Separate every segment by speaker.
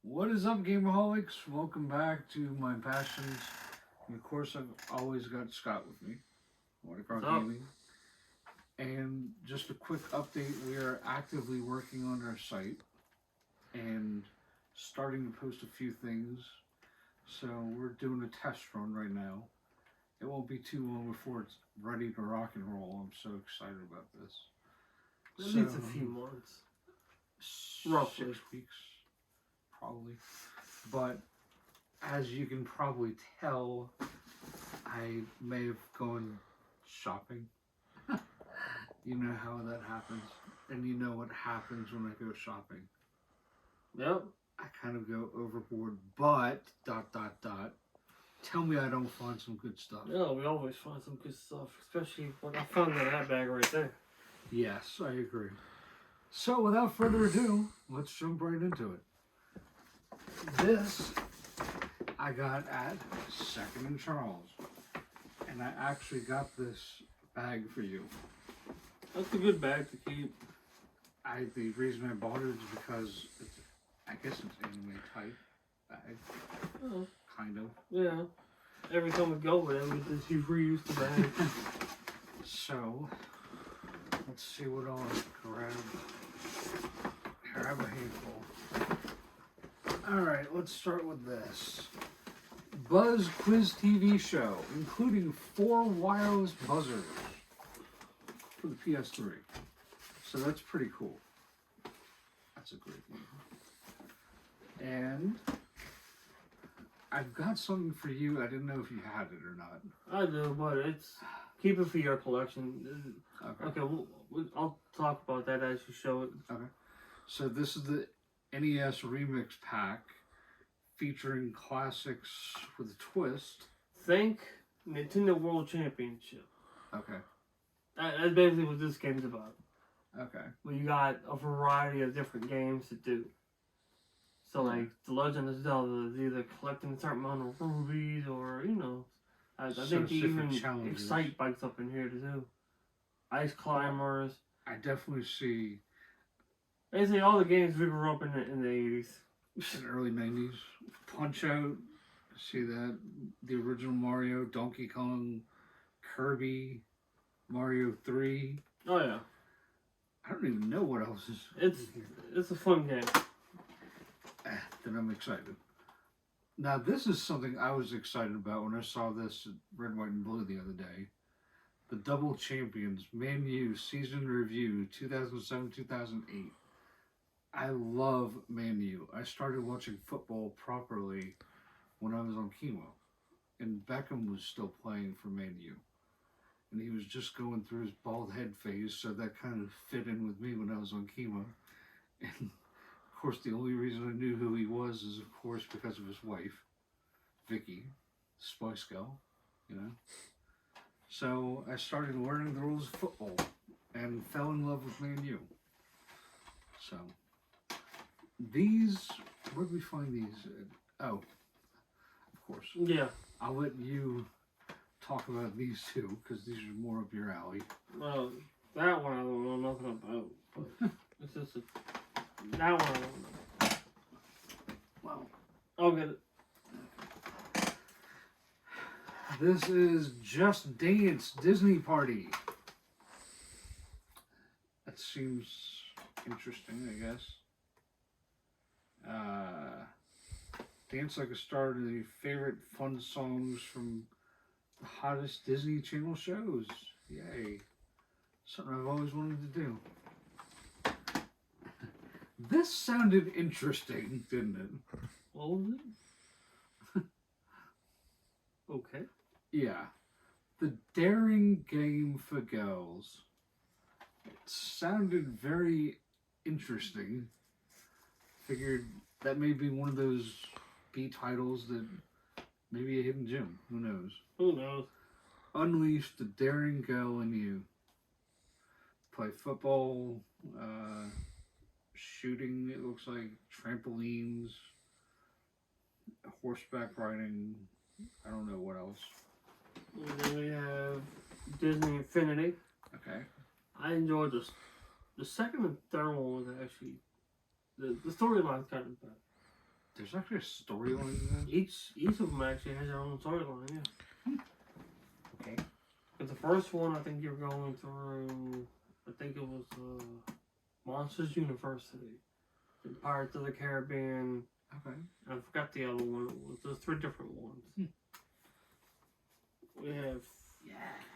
Speaker 1: What is up, Gameaholics? Welcome back to my passions. And of course, I've always got Scott with me, Watercroft Gaming. And just a quick update, we are actively working on our site and starting to post a few things. So we're doing a test run right now. It won't be too long before it's ready to rock and roll. I'm so excited about this.
Speaker 2: It needs a few months. Roughly.
Speaker 1: 6 weeks. Probably. But as you can probably tell, I may have gone shopping. You know how that happens. And you know what happens when I go shopping.
Speaker 2: Yep.
Speaker 1: I kind of go overboard, but ... Tell me I don't find some good stuff.
Speaker 2: Yeah, we always find some good stuff, especially when I found that bag right there.
Speaker 1: Yes, I agree. So without further ado, let's jump right into it. This I got at Second and Charles, and I actually got this bag for you.
Speaker 2: That's a good bag to keep.
Speaker 1: The reason I bought it is because I guess it's anime type bag, kind of.
Speaker 2: Yeah. Every time we go with it, we just reuse the bag.
Speaker 1: So let's see what I'll grab. Here, I have a handful. Alright, let's start with this. Buzz Quiz TV show, including 4 wireless buzzers for the PS3. So that's pretty cool. That's a great one. And I've got something for you. I didn't know if you had it or not.
Speaker 2: I do, but it's keep it for your collection. Okay, I'll talk about that as you show it.
Speaker 1: Okay. So this is the NES Remix Pack featuring classics with a twist.
Speaker 2: Think Nintendo World Championship.
Speaker 1: Okay.
Speaker 2: That's basically what this game's about.
Speaker 1: Okay.
Speaker 2: Well, you got a variety of different games to do. So, like, The Legend of Zelda is either collecting a certain amount of rubies or, you know, I think they even Excite bikes up in here to do. Ice Climbers.
Speaker 1: I definitely see...
Speaker 2: Basically, all the games we grew up in the 80s.
Speaker 1: In the early 90s. Punch-Out. See that? The original Mario, Donkey Kong, Kirby, Mario 3.
Speaker 2: Oh, yeah.
Speaker 1: I don't even know what else is.
Speaker 2: It's a fun game.
Speaker 1: Then I'm excited. Now, this is something I was excited about when I saw this at Red, White, and Blue the other day. The Double Champions Man U Season Review 2007-2008. I love Man U. I started watching football properly when I was on chemo. And Beckham was still playing for Man U. And he was just going through his bald head phase, so that kind of fit in with me when I was on chemo. And of course, the only reason I knew who he was is, of course, because of his wife, Vicky, Spice Girl, you know. So I started learning the rules of football and fell in love with Man U. So these, where did we find these? Oh, of course.
Speaker 2: Yeah.
Speaker 1: I'll let you talk about these two because these are more up your alley.
Speaker 2: Well, that one I don't know nothing about, but it's just that one I don't know.
Speaker 1: Wow.
Speaker 2: I'll get it.
Speaker 1: This is Just Dance Disney Party. That seems interesting, I guess. Dance like a star to your favorite fun songs from the hottest Disney Channel shows. Yay. Something I've always wanted to do. This sounded interesting, didn't it?
Speaker 2: What was it? Okay.
Speaker 1: Yeah. The Daring Game for Girls. It sounded very interesting. Figured that may be one of those B titles that maybe a hidden gem. Who knows?
Speaker 2: Who knows?
Speaker 1: Unleash the daring girl in you. Play football, shooting, it looks like, trampolines, horseback riding, I don't know what else.
Speaker 2: And then we have Disney Infinity.
Speaker 1: Okay.
Speaker 2: I enjoyed the second and third one was actually the storyline's kind of bad.
Speaker 1: There's actually a storyline in that?
Speaker 2: Each of them actually has their own storyline, yeah.
Speaker 1: Okay.
Speaker 2: But the first one, I think you're going through, I think it was Monsters University, Pirates of the Caribbean.
Speaker 1: Okay.
Speaker 2: I forgot the other one. There's 3 different ones. We have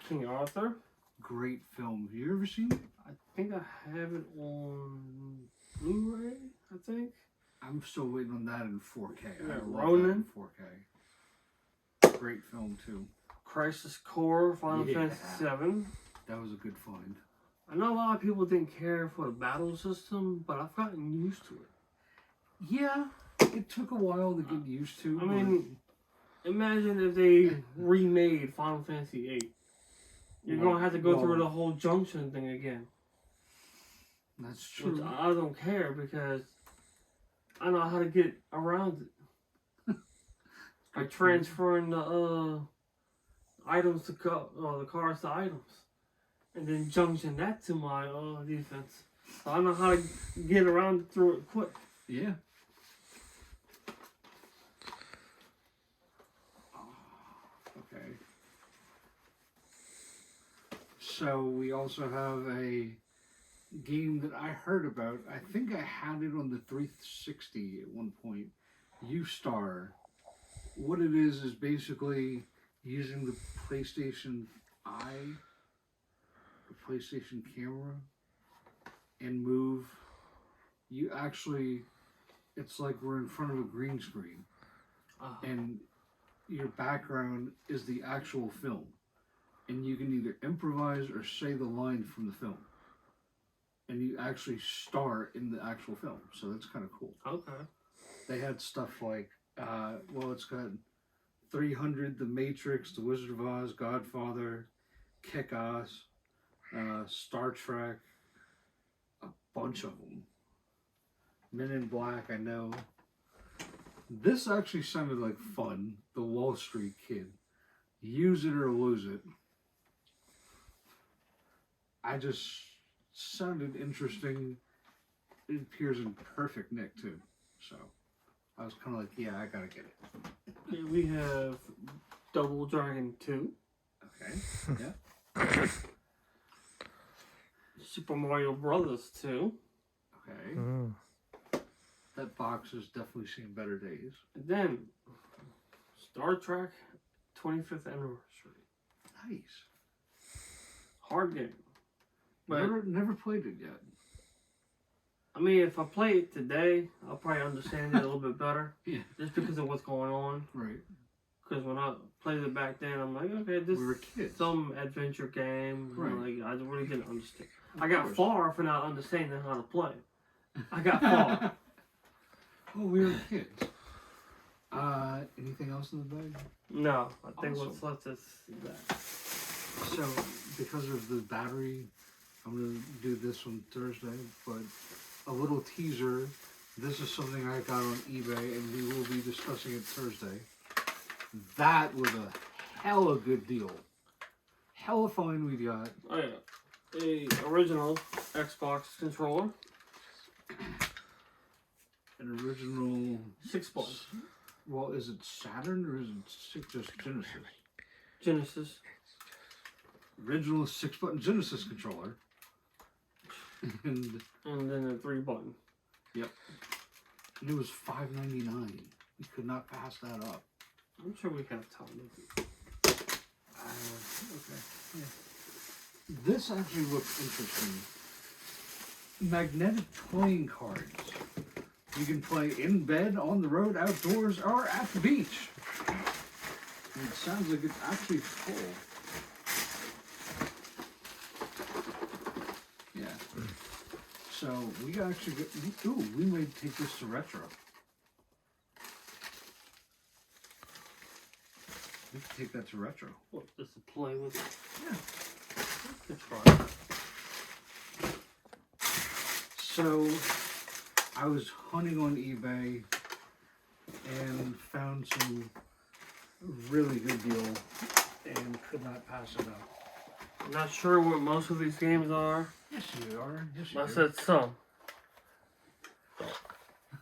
Speaker 2: King Arthur.
Speaker 1: Great film. Have you ever seen it?
Speaker 2: I think I have it on Blu-ray, I think.
Speaker 1: I'm still waiting on that in 4K.
Speaker 2: Yeah,
Speaker 1: I love
Speaker 2: Ronin.
Speaker 1: that in 4K. Great film, too.
Speaker 2: Crisis Core, Final Fantasy VII.
Speaker 1: That was a good find.
Speaker 2: I know a lot of people didn't care for the battle system, but I've gotten used to it.
Speaker 1: Yeah, it took a while to get used to.
Speaker 2: I mean, imagine if they remade Final Fantasy VIII. You're going to have to go through the whole junction thing again.
Speaker 1: That's true.
Speaker 2: Which I don't care because I know how to get around it. By transferring the items to the cars to items. And then junction that to my defense. So I know how to get around through it quick.
Speaker 1: Yeah. Okay. So we also have a game that I heard about. I think I had it on the 360 at one point. U-Star. What it is basically using the PlayStation Eye, the PlayStation camera, and move. You actually, it's like we're in front of a green screen, and your background is the actual film, and you can either improvise or say the line from the film, and you actually star in the actual film. So that's kind of cool.
Speaker 2: Okay.
Speaker 1: They had stuff like, it's got 300, The Matrix, The Wizard of Oz, Godfather, Kick-Ass, Star Trek, a bunch of them. Men in Black, I know. This actually sounded like fun. The Wall Street Kid. Use it or lose it. I just sounded interesting. It appears in perfect nick too. So I was kind of like, yeah, I gotta get it.
Speaker 2: Okay, we have Double Dragon 2.
Speaker 1: Okay. Yeah.
Speaker 2: Super Mario Brothers 2.
Speaker 1: Okay. That box has definitely seen better days.
Speaker 2: And then Star Trek 25th Anniversary.
Speaker 1: Nice.
Speaker 2: Hard game. But
Speaker 1: Never played it yet.
Speaker 2: I mean, if I play it today, I'll probably understand it a little bit better.
Speaker 1: Yeah.
Speaker 2: Just because of what's going on.
Speaker 1: Right.
Speaker 2: Because when I played it back then, I'm like, okay, this is some adventure game.
Speaker 1: Right.
Speaker 2: Like, I really didn't understand. I got far for not understanding how to play. I got far.
Speaker 1: Oh, we were kids. Anything else in the bag?
Speaker 2: No, I think
Speaker 1: Awesome.
Speaker 2: let's just see that.
Speaker 1: So, because of the battery, I'm going to do this on Thursday, but a little teaser. This is something I got on eBay, and we will be discussing it Thursday. That was a hella good deal. Hella fine we got.
Speaker 2: Oh yeah, a original Xbox controller.
Speaker 1: An original
Speaker 2: 6-button.
Speaker 1: Well, is it Saturn or is it just Genesis?
Speaker 2: Genesis.
Speaker 1: Original 6-button Genesis controller. And
Speaker 2: then a 3-button.
Speaker 1: Yep. And it was $5.99. We could not pass that up.
Speaker 2: I'm sure we have time.
Speaker 1: Okay. Yeah. This actually looks interesting. Magnetic playing cards. You can play in bed, on the road, outdoors, or at the beach. And it sounds like it's actually full. Yeah. So we actually get, we may take this to retro. We can take that to retro.
Speaker 2: What, just to play with it?
Speaker 1: Yeah.
Speaker 2: Good try.
Speaker 1: So I was hunting on eBay and found some really good deal and could not pass it up.
Speaker 2: I'm not sure what most of these games are.
Speaker 1: Yes, you are. Yes, you
Speaker 2: I
Speaker 1: are.
Speaker 2: said some.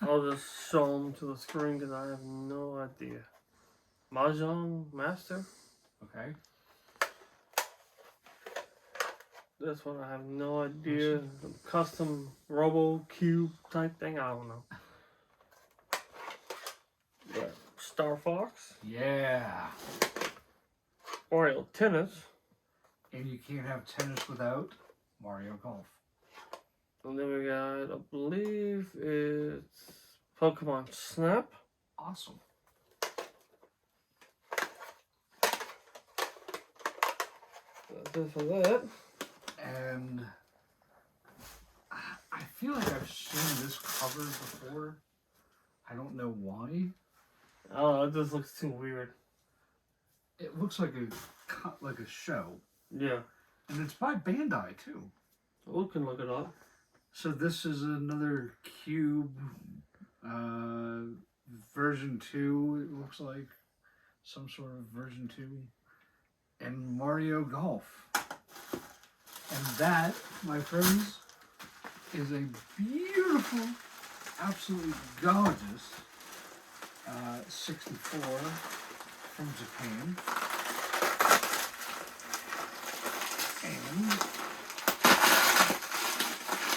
Speaker 2: I'll just show them to the screen because I have no idea. Mahjong Master?
Speaker 1: Okay.
Speaker 2: This one I have no idea. Custom Robo Cube type thing. I don't know. Yeah. Star Fox.
Speaker 1: Yeah.
Speaker 2: Oreo Tennis.
Speaker 1: And you can't have tennis without Mario Golf.
Speaker 2: And then we got, I believe it's Pokemon Snap.
Speaker 1: Awesome.
Speaker 2: That's it for that.
Speaker 1: And I feel like I've seen this cover before. I don't know why.
Speaker 2: I don't know, it just looks too weird.
Speaker 1: It looks like a show.
Speaker 2: Yeah.
Speaker 1: And it's by Bandai too.
Speaker 2: We can look it up.
Speaker 1: So this is another Cube version 2, it looks like. Some sort of version 2. And Mario Golf. And that, my friends, is a beautiful, absolutely gorgeous 64 from Japan. And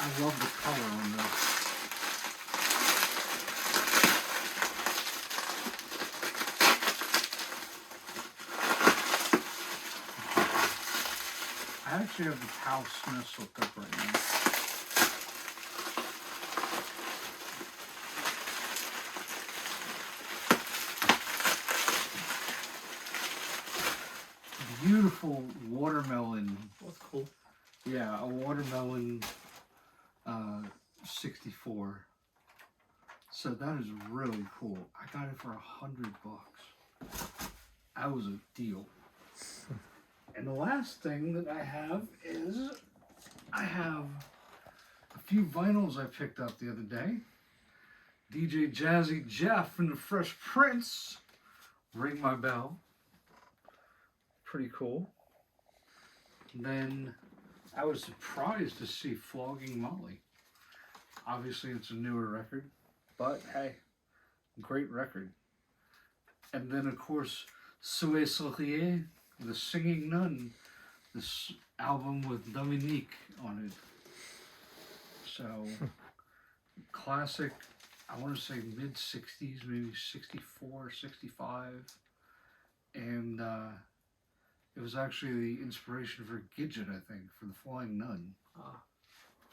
Speaker 1: I love the color on this. I actually have the PAL Smiths hooked up right now. Beautiful watermelon.
Speaker 2: That's cool.
Speaker 1: Yeah, a watermelon 64. So that is really cool. I got it for $100. That was a deal. And the last thing that I have is I have a few vinyls I picked up the other day. DJ Jazzy Jeff and the Fresh Prince, Ring My Bell. Pretty cool. And then I was surprised to see Flogging Molly. Obviously it's a newer record, but hey, great record. And then of course, Souhait Sourier, The Singing Nun, this album with Dominique on it. So, classic, I want to say mid-60s, maybe 64, 65. And it was actually the inspiration for Gidget, I think, for The Flying Nun.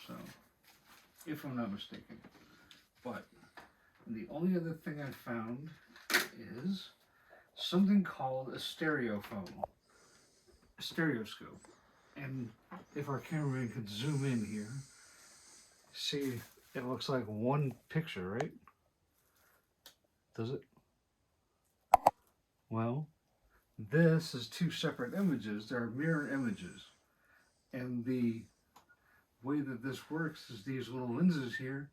Speaker 1: So, if I'm not mistaken. But, the only other thing I found is something called a stereophone. A stereoscope. And if our cameraman could zoom in here, see, it looks like one picture, right? Does it? Well, this is two separate images. They're mirror images. And the way that this works is these little lenses here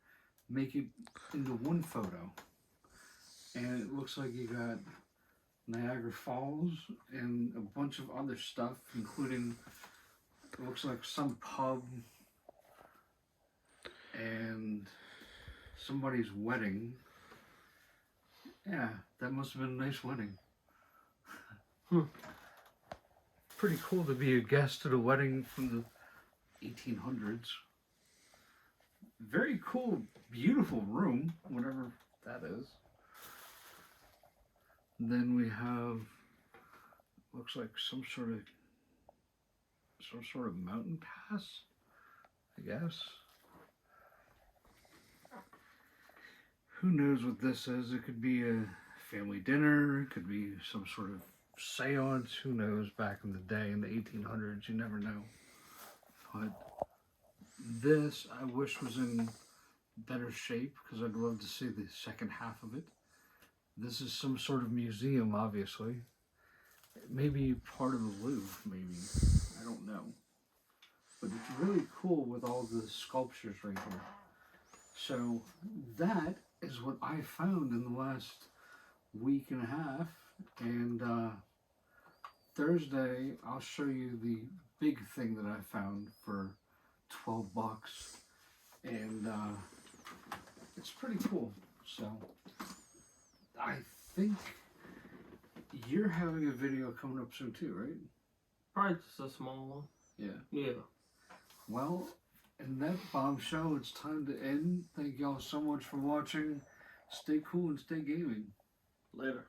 Speaker 1: make it into one photo. And it looks like you got Niagara Falls and a bunch of other stuff, including, it looks like some pub and somebody's wedding. Yeah, that must have been a nice wedding. Pretty cool to be a guest at a wedding from the 1800s. Very cool, beautiful room, whatever that is. And then we have, looks like some sort of mountain pass, I guess. Who knows what this is? It could be a family dinner, it could be some sort of seance, who knows, back in the day in the 1800s, you never know. But this I wish was in better shape because I'd love to see the second half of it. This is some sort of museum, obviously. Maybe part of the Louvre, maybe. I don't know. But it's really cool with all the sculptures right here. So that is what I found in the last week and a half. And Thursday, I'll show you the big thing that I found for $12. And it's pretty cool. So, I think you're having a video coming up soon too, right?
Speaker 2: Probably just a small one.
Speaker 1: Yeah.
Speaker 2: Yeah.
Speaker 1: Well, in that bombshell, it's time to end. Thank y'all so much for watching. Stay cool and stay gaming.
Speaker 2: Later.